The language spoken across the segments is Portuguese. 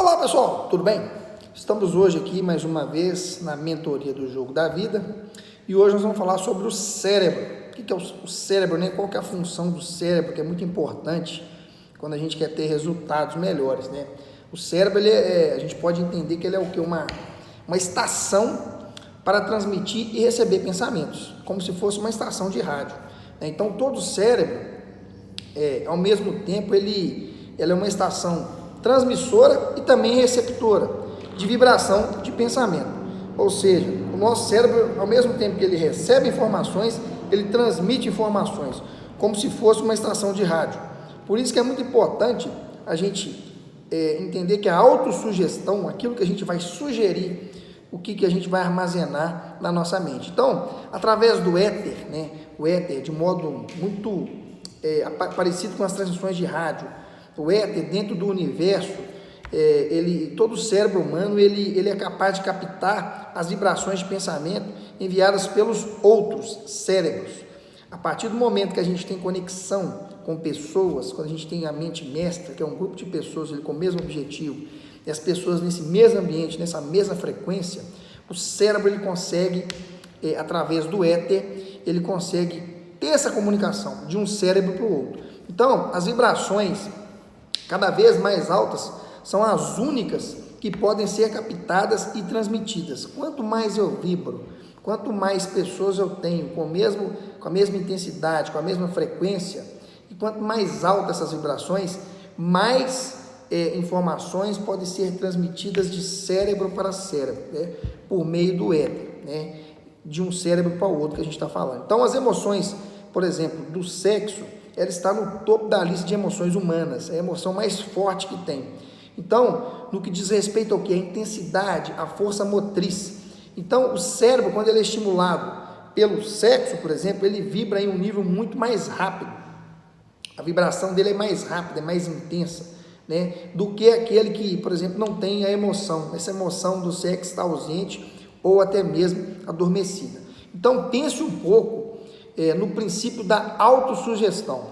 Olá pessoal, tudo bem? Estamos hoje aqui mais uma vez na mentoria do Jogo da Vida e hoje nós vamos falar sobre o cérebro. O que é o cérebro, né? Qual que é a função do cérebro, que é muito importante quando a gente quer ter resultados melhores, né? O cérebro, a gente pode entender que ele é o que? Uma estação para transmitir e receber pensamentos, como se fosse uma estação de rádio, né? Então todo o cérebro, ao mesmo tempo, ele é uma estação transmissora e também receptora de vibração de pensamento. Ou seja, o nosso cérebro, ao mesmo tempo que ele recebe informações, ele transmite informações, como se fosse uma estação de rádio. Por isso que é muito importante a gente entender que a autossugestão, aquilo que a gente vai sugerir, o que a gente vai armazenar na nossa mente. Então, através do éter, né, o éter, de modo muito parecido com as transmissões de rádio, o éter dentro do universo, todo o cérebro humano, ele é capaz de captar as vibrações de pensamento enviadas pelos outros cérebros. A partir do momento que a gente tem conexão com pessoas, quando a gente tem a mente mestra, que é um grupo de pessoas com o mesmo objetivo, e as pessoas nesse mesmo ambiente, nessa mesma frequência, o cérebro ele consegue, através do éter, ele consegue ter essa comunicação de um cérebro para o outro. Então, as vibrações cada vez mais altas são as únicas que podem ser captadas e transmitidas. Quanto mais eu vibro, quanto mais pessoas eu tenho com a mesma intensidade, com a mesma frequência, e quanto mais altas essas vibrações, mais informações podem ser transmitidas de cérebro para cérebro, né? Por meio do éter, né? De um cérebro para o outro que a gente está falando. Então, as emoções, por exemplo, do sexo, ela está no topo da lista de emoções humanas, é a emoção mais forte que tem. Então, no que diz respeito ao que? A intensidade, a força motriz. Então, o cérebro, quando ele é estimulado pelo sexo, por exemplo, ele vibra em um nível muito mais rápido. A vibração dele é mais rápida, é mais intensa, né? Do que aquele que, por exemplo, não tem a emoção. Essa emoção do sexo está ausente ou até mesmo adormecida. Então, pense um pouco no princípio da autossugestão,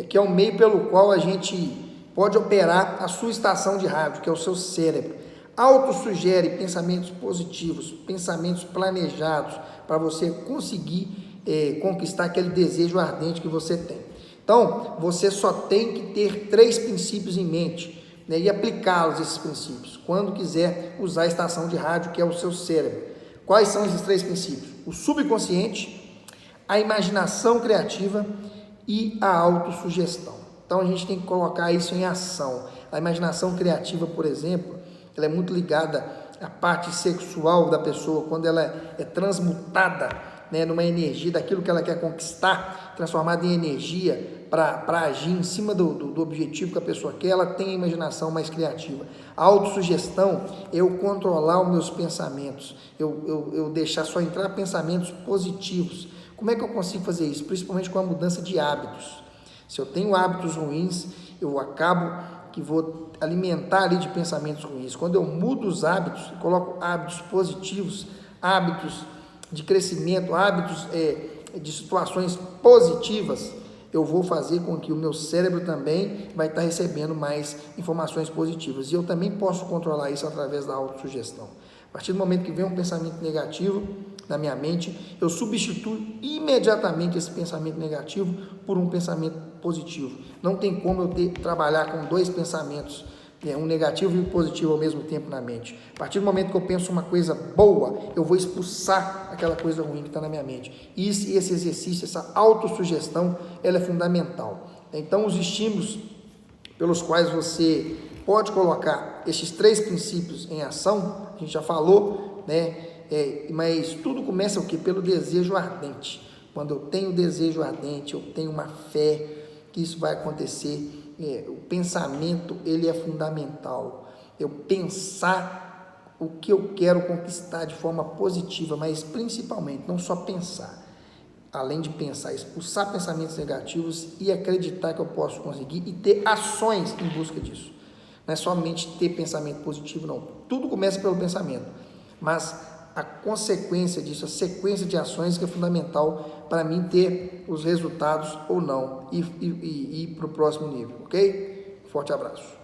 que é o meio pelo qual a gente pode operar a sua estação de rádio, que é o seu cérebro. Autossugere pensamentos positivos, pensamentos planejados, para você conseguir conquistar aquele desejo ardente que você tem. Então, você só tem que ter 3 princípios em mente, né, e aplicá-los, esses princípios, quando quiser usar a estação de rádio, que é o seu cérebro. Quais são esses 3 princípios? O subconsciente, a imaginação criativa e a autossugestão. Então, a gente tem que colocar isso em ação. A imaginação criativa, por exemplo, ela é muito ligada à parte sexual da pessoa, quando ela é transmutada, né, numa energia daquilo que ela quer conquistar, transformada em energia para agir em cima do objetivo que a pessoa quer, ela tem a imaginação mais criativa. A autossugestão é eu controlar os meus pensamentos, eu deixar só entrar pensamentos positivos. Como é que eu consigo fazer isso? Principalmente com a mudança de hábitos. Se eu tenho hábitos ruins, eu acabo que vou alimentar ali de pensamentos ruins. Quando eu mudo os hábitos, coloco hábitos positivos, hábitos de crescimento, hábitos de situações positivas, eu vou fazer com que o meu cérebro também vai estar recebendo mais informações positivas. E eu também posso controlar isso através da autossugestão. A partir do momento que vem um pensamento negativo na minha mente, eu substituo imediatamente esse pensamento negativo por um pensamento positivo. Não tem como eu trabalhar com 2 pensamentos, um negativo e um positivo ao mesmo tempo na mente. A partir do momento que eu penso uma coisa boa, eu vou expulsar aquela coisa ruim que está na minha mente. E esse exercício, essa autossugestão, ela é fundamental. Então, os estímulos pelos quais você pode colocar esses 3 princípios em ação, a gente já falou, né? Mas tudo começa o quê? Pelo desejo ardente. Quando eu tenho desejo ardente, eu tenho uma fé que isso vai acontecer. O pensamento, ele é fundamental. Eu pensar o que eu quero conquistar de forma positiva, mas principalmente, não só pensar. Além de pensar, expulsar pensamentos negativos e acreditar que eu posso conseguir e ter ações em busca disso. Não é somente ter pensamento positivo, não. Tudo começa pelo pensamento, mas a consequência disso, a sequência de ações que é fundamental para mim ter os resultados ou não e ir para o próximo nível, ok? Forte abraço.